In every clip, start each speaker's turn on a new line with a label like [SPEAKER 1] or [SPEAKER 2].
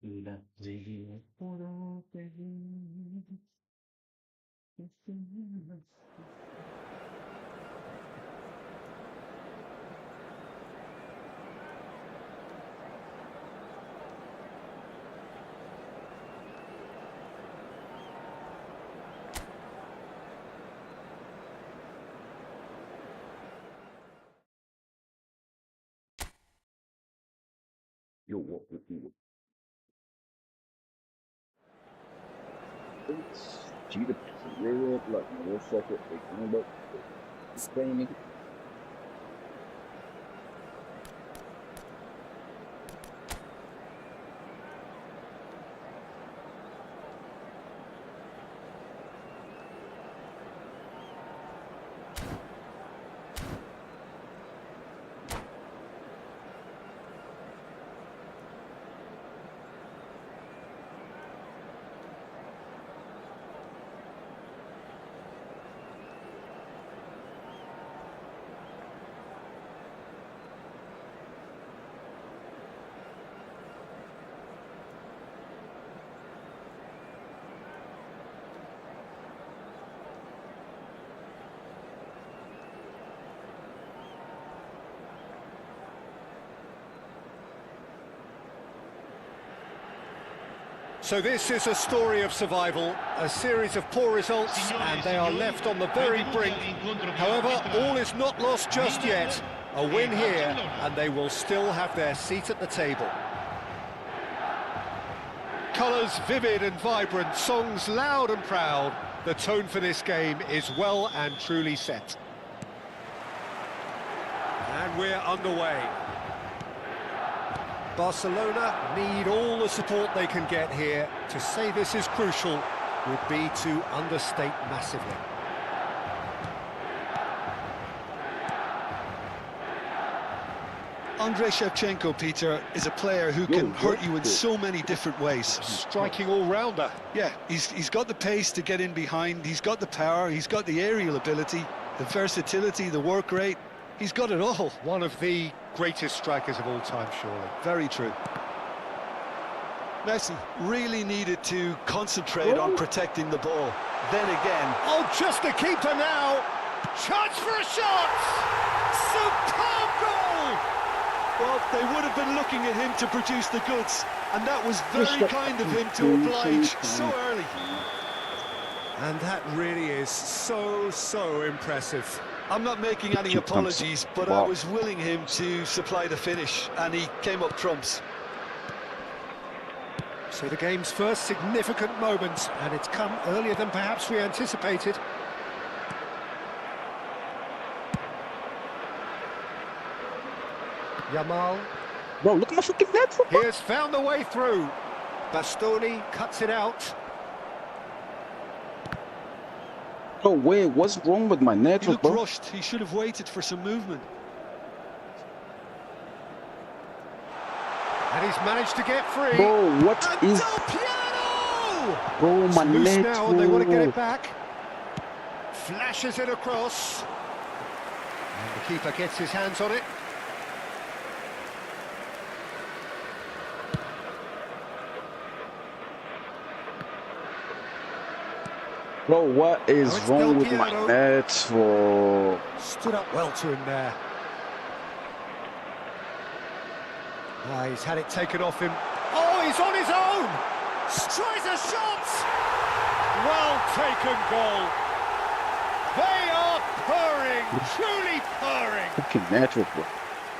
[SPEAKER 1] La vie pour Yo, what would you it's G the real like no socket like but playing nigga.
[SPEAKER 2] So this is a story of survival, a series of poor results, and they are left on the very brink. However, all is not lost just yet. A win here, and they will still have their seat at the table. Colours vivid and vibrant, songs loud and proud. The tone for this game is well and truly set. And we're underway. Barcelona need all the support they can get here. To say this is crucial would be to understate massively.
[SPEAKER 3] Andrei Shevchenko, Peter, is a player who can hurt you in so many different ways.
[SPEAKER 2] Striking all-rounder.
[SPEAKER 3] Yeah, he's got the pace to get in behind, he's got the power, he's got the aerial ability, the versatility, the work rate. He's got it all.
[SPEAKER 2] One of the greatest strikers of all time, surely.
[SPEAKER 3] Very true. Messi really needed to concentrate on protecting the ball. Then again...
[SPEAKER 2] Oh, just the keeper now! Chance for a shot! Superb goal!
[SPEAKER 3] Well, they would have been looking at him to produce the goods, and that was very kind of him to oblige so early.
[SPEAKER 2] And that really is so impressive.
[SPEAKER 3] I'm not making any apologies, but I was willing him to supply the finish, and he came up trumps.
[SPEAKER 2] So the game's first significant moment, and it's come earlier than perhaps we anticipated. Yamal.
[SPEAKER 1] Bro, look at my freaking net.
[SPEAKER 2] He has found the way through. Bastoni cuts it out.
[SPEAKER 1] Oh, wait, what's wrong with my net,
[SPEAKER 3] He looked
[SPEAKER 1] bro?
[SPEAKER 3] rushed. He should have waited for some movement.
[SPEAKER 2] And he's managed to get free.
[SPEAKER 1] Bro, what is...
[SPEAKER 2] Piano!
[SPEAKER 1] Bro, my
[SPEAKER 2] Loose
[SPEAKER 1] net,
[SPEAKER 2] now, and they want to get it back. Flashes it across. And the keeper gets his hands on it.
[SPEAKER 1] Bro, what is wrong with my net, bro?
[SPEAKER 2] Stood up well to him there. He's had it taken off him. Oh, he's on his own! Tries a shot! Well taken goal. They are purring, truly purring.
[SPEAKER 1] Fucking natural, bro.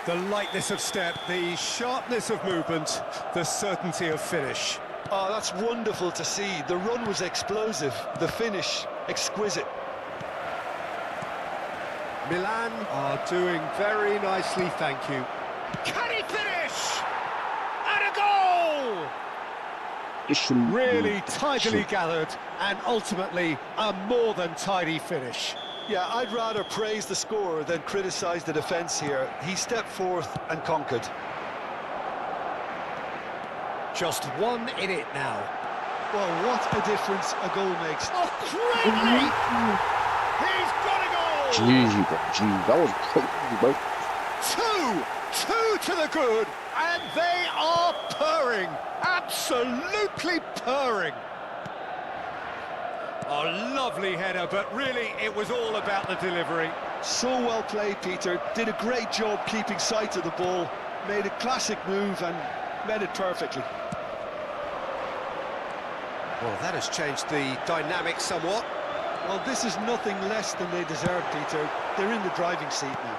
[SPEAKER 2] The lightness of step, the sharpness of movement, the certainty of finish.
[SPEAKER 3] Oh, that's wonderful to see. The run was explosive, the finish exquisite.
[SPEAKER 2] Milan are doing very nicely, thank you. Can he finish? And a goal! Really tidily gathered, and ultimately a more than tidy finish.
[SPEAKER 3] Yeah, I'd rather praise the scorer than criticise the defence here. He stepped forth and conquered.
[SPEAKER 2] Just one in it now.
[SPEAKER 3] Well, what a difference a goal makes.
[SPEAKER 2] Oh, greatly! He's got a goal!
[SPEAKER 1] GG, bro. GG. That was crazy, bro.
[SPEAKER 2] Two to the good, and they are purring. Absolutely purring. A lovely header, but really it was all about the delivery.
[SPEAKER 3] So well played, Peter. Did a great job keeping sight of the ball. Made a classic move and met it perfectly.
[SPEAKER 2] Well, that has changed the dynamic somewhat.
[SPEAKER 3] Well, this is nothing less than they deserve, Peter. They're in the driving seat now.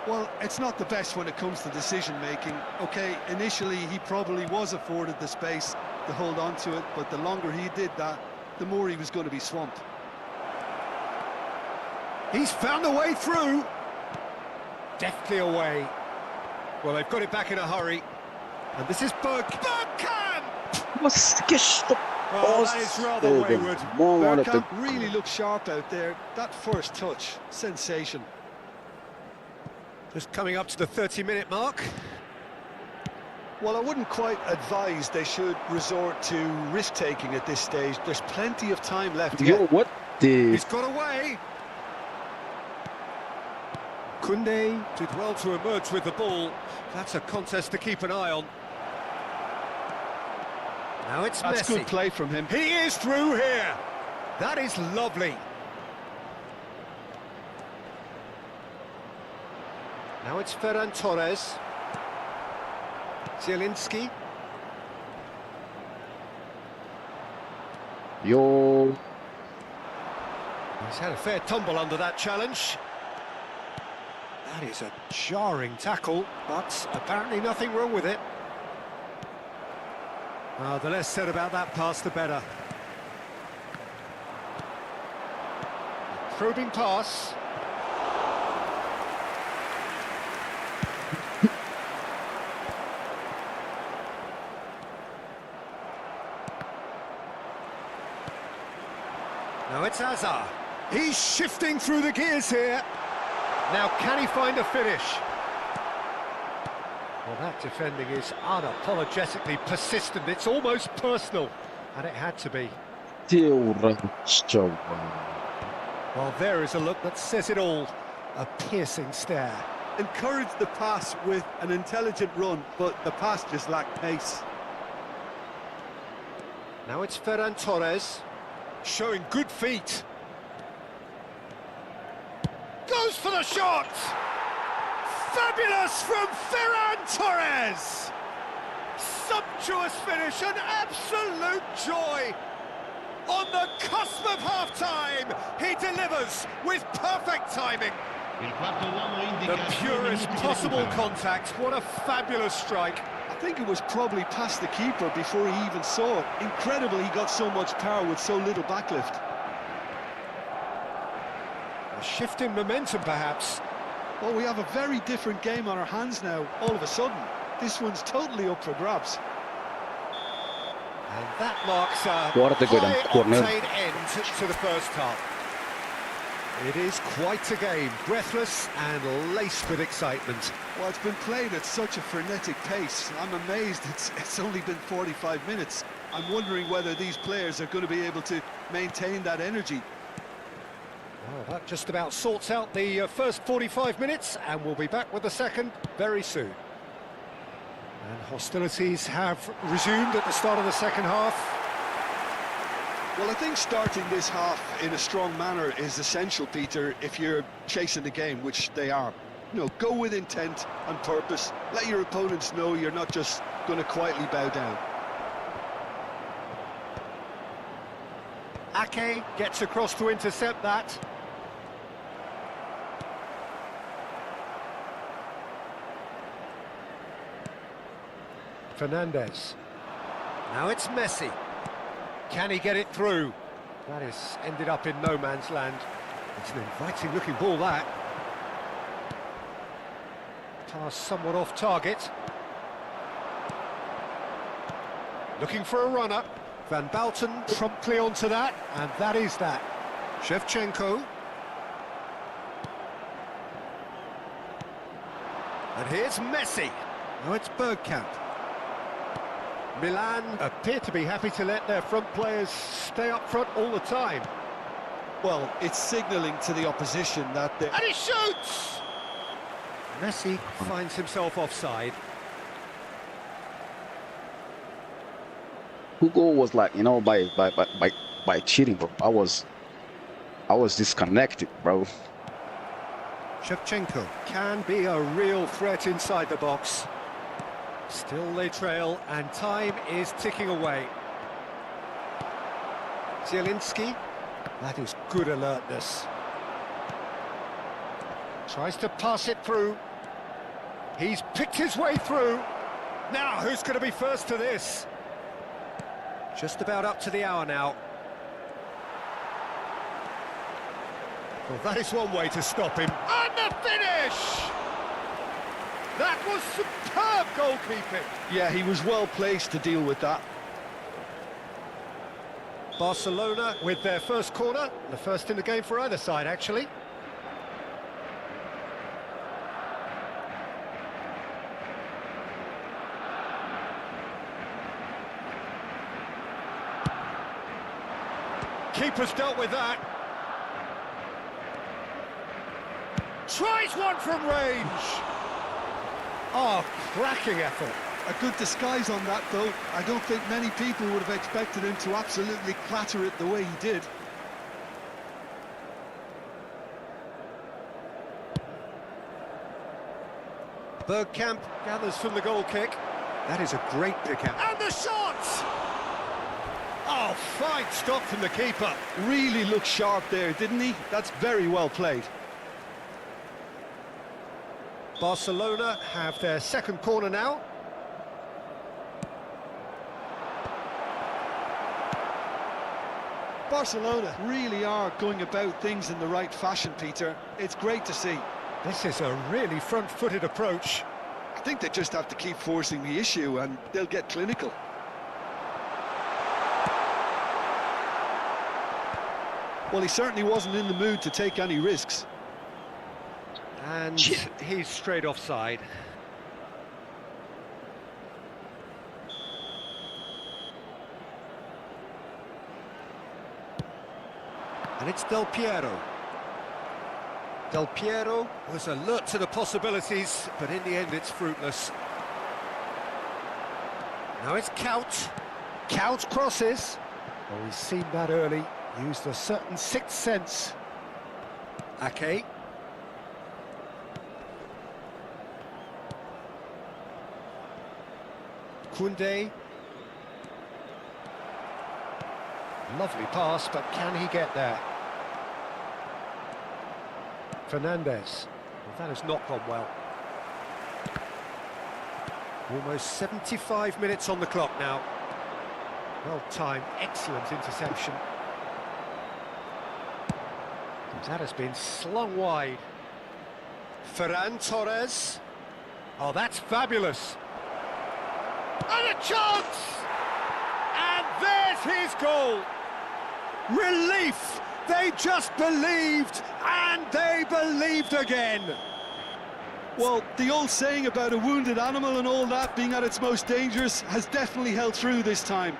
[SPEAKER 3] Well, it's not the best when it comes to decision-making. OK, initially he probably was afforded the space to hold on to it, but the longer he did that, the more he was going to be swamped.
[SPEAKER 2] He's found a way through. Deftly away. Well, they've got it back in a hurry. And this is Bergkamp! Oh, that is rather wayward.
[SPEAKER 3] Bergkamp really looked sharp out there. That first touch, sensation.
[SPEAKER 2] Just coming up to the 30-minute mark.
[SPEAKER 3] Well, I wouldn't quite advise they should resort to risk-taking at this stage. There's plenty of time left.
[SPEAKER 1] Yo, what the...
[SPEAKER 2] He's got away. Koundé did well to emerge with the ball. That's a contest to keep an eye on. Now it's Messi.
[SPEAKER 3] That's good play from him.
[SPEAKER 2] He is through here. That is lovely. Now it's Ferran Torres. Zielinski.
[SPEAKER 1] Yo.
[SPEAKER 2] He's had a fair tumble under that challenge. That is a jarring tackle, but apparently nothing wrong with it. The less said about that pass, the better. Probing pass. Now it's Hazard. He's shifting through the gears here. Now, can he find a finish? Well, that defending is unapologetically persistent. It's almost personal, and it had to be. Well, there is a look that says it all. A piercing stare.
[SPEAKER 3] Encouraged the pass with an intelligent run, but the pass just lacked pace.
[SPEAKER 2] Now it's Ferran Torres, showing good feet. Goes for the shot! Fabulous from Ferran Torres! Sumptuous finish, an absolute joy! On the cusp of half-time, he delivers with perfect timing. The purest possible contact, what a fabulous strike.
[SPEAKER 3] I think it was probably past the keeper before he even saw it. Incredible he got so much power with so little backlift.
[SPEAKER 2] A shift in momentum, perhaps.
[SPEAKER 3] Well, we have a very different game on our hands now, all of a sudden. This one's totally up for grabs.
[SPEAKER 2] And that marks a
[SPEAKER 1] corner.
[SPEAKER 2] high-octane end to the first half. It is quite a game, breathless and laced with excitement.
[SPEAKER 3] Well, it's been played at such a frenetic pace. I'm amazed it's only been 45 minutes. I'm wondering whether these players are going to be able to maintain that energy.
[SPEAKER 2] Well, that just about sorts out the first 45 minutes, and we'll be back with the second very soon. And hostilities have resumed at the start of the second half.
[SPEAKER 3] Well, I think starting this half in a strong manner is essential, Peter, if you're chasing the game, which they are. You know, go with intent and purpose. Let your opponents know you're not just going to quietly bow down.
[SPEAKER 2] Ake gets across to intercept that. Fernandez. Now it's Messi. Can he get it through? That is ended up in no man's land. It's an inviting looking ball, that. Pass somewhat off target. Looking for a runner. Van Bouten promptly onto that, and that is that. Shevchenko. And here's Messi. Now it's Bergkamp. Milan appear to be happy to let their front players stay up front all the time.
[SPEAKER 3] Well, it's signalling to the opposition that they...
[SPEAKER 2] And he shoots! Messi finds himself offside.
[SPEAKER 1] Hugo was like, you know, by cheating, bro. I was disconnected, bro.
[SPEAKER 2] Shevchenko can be a real threat inside the box. Still they trail, and time is ticking away. Zielinski, that is good alertness. Tries to pass it through. He's picked his way through. Now, who's going to be first to this? Just about up to the hour now. Well, that is one way to stop him. And the finish! That was superb goalkeeping.
[SPEAKER 3] Yeah, he was well placed to deal with that.
[SPEAKER 2] Barcelona with their first corner, the first in the game for either side, actually. Keeper's dealt with that. Tries one from range. Oh, cracking effort.
[SPEAKER 3] A good disguise on that, though. I don't think many people would have expected him to absolutely clatter it the way he did.
[SPEAKER 2] Bergkamp gathers from the goal kick. That is a great pick out. And the shot! Oh, fine stop from the keeper.
[SPEAKER 3] Really looked sharp there, didn't he? That's very well played.
[SPEAKER 2] Barcelona have their second corner now.
[SPEAKER 3] Barcelona really are going about things in the right fashion, Peter. It's great to see.
[SPEAKER 2] This is a really front-footed approach.
[SPEAKER 3] I think they just have to keep forcing the issue and they'll get clinical. Well, he certainly wasn't in the mood to take any risks.
[SPEAKER 2] And he's straight offside. And it's Del Piero. Del Piero was alert to the possibilities, but in the end it's fruitless. Now it's Kaut. Kaut crosses. Oh, he's seen that early. Used a certain sixth sense. Ake. Koundé. Lovely pass, but can he get there? Fernandez. Well, that has not gone well. Almost 75 minutes on the clock now. Well timed, excellent interception. That has been slung wide. Ferran Torres. Oh, that's fabulous. And a chance! And there's his goal. Relief! They just believed, and they believed again.
[SPEAKER 3] Well, the old saying about a wounded animal and all that being at its most dangerous has definitely held through this time.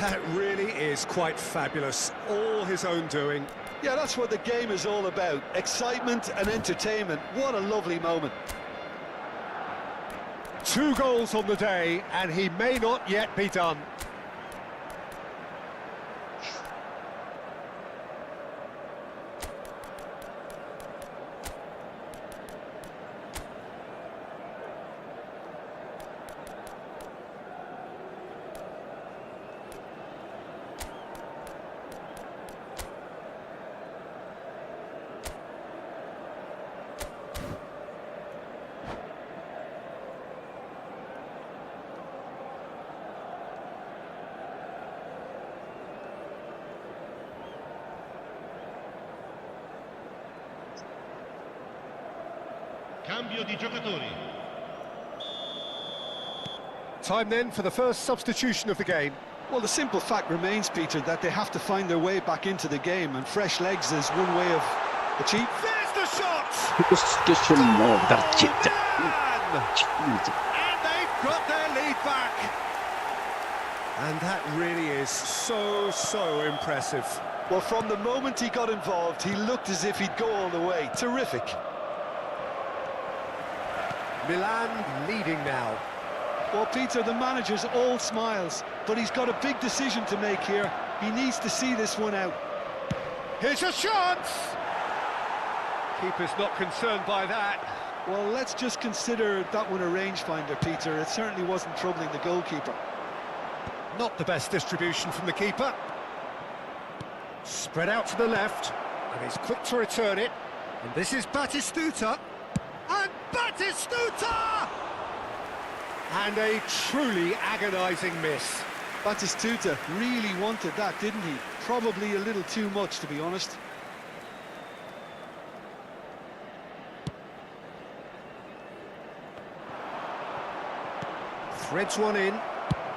[SPEAKER 2] That really is quite fabulous. All his own doing.
[SPEAKER 3] Yeah, that's what the game is all about. Excitement and entertainment. What a lovely moment.
[SPEAKER 2] 2 goals on the day, and he may not yet be done.
[SPEAKER 4] Cambio di giocatori.
[SPEAKER 2] Time then for the first substitution of the game.
[SPEAKER 3] Well, the simple fact remains, Peter, that they have to find their way back into the game, and fresh legs is one way of achieving.
[SPEAKER 2] There's the shot! And they've got their lead back. And that really is so impressive.
[SPEAKER 3] Well, from the moment he got involved, he looked as if he'd go all the way. Terrific.
[SPEAKER 2] Milan leading now.
[SPEAKER 3] Well, Peter, the manager's all smiles, but he's got a big decision to make here. He needs to see this one out.
[SPEAKER 2] Here's a chance! Keeper's not concerned by that.
[SPEAKER 3] Well, let's just consider that one a rangefinder, Peter. It certainly wasn't troubling the goalkeeper.
[SPEAKER 2] Not the best distribution from the keeper. Spread out to the left, and he's quick to return it. And this is Batistuta. And Batistuta! And a truly agonising miss.
[SPEAKER 3] Batistuta really wanted that, didn't he? Probably a little too much, to be honest.
[SPEAKER 2] Threads one in.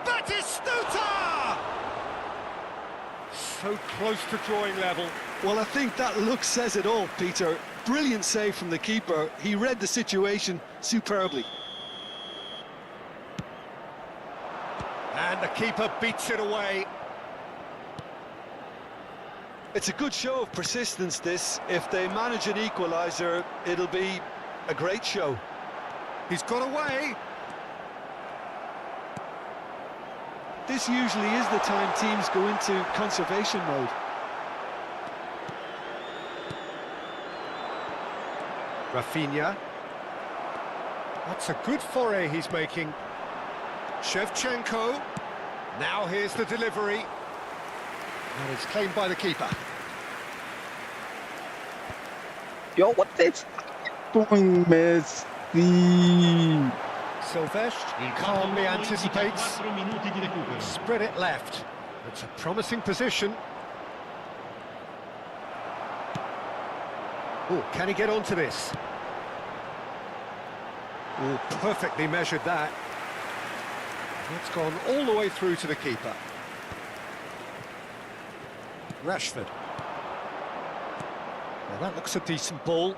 [SPEAKER 2] Batistuta! So close to drawing level.
[SPEAKER 3] Well, I think that look says it all, Peter. Brilliant save from the keeper. He read the situation superbly.
[SPEAKER 2] And the keeper beats it away.
[SPEAKER 3] It's a good show of persistence, this. If they manage an equaliser, it'll be a great show.
[SPEAKER 2] He's got away.
[SPEAKER 3] This usually is the time teams go into conservation mode.
[SPEAKER 2] Rafinha. That's a good foray he's making. Shevchenko. Now here's the delivery. And it's claimed by the keeper.
[SPEAKER 1] Yo, what this doing, Messi?
[SPEAKER 2] Silvestre calmly anticipates. Spread it left. It's a promising position. Oh, can he get onto this? Oh, perfectly measured that. It's gone all the way through to the keeper. Rashford. Well, that looks a decent ball.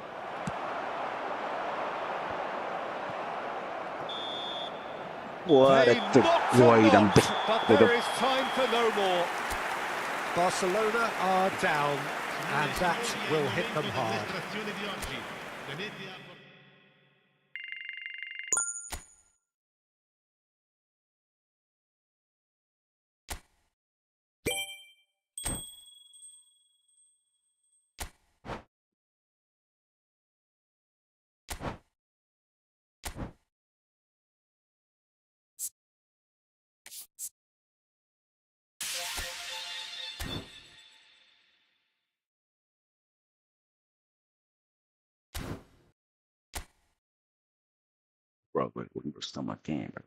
[SPEAKER 1] What
[SPEAKER 2] They
[SPEAKER 1] a
[SPEAKER 2] knocked
[SPEAKER 1] wide and
[SPEAKER 2] but there is time for no more. Barcelona are down, and that will hit them hard.
[SPEAKER 1] bro, but we were still my game, bro.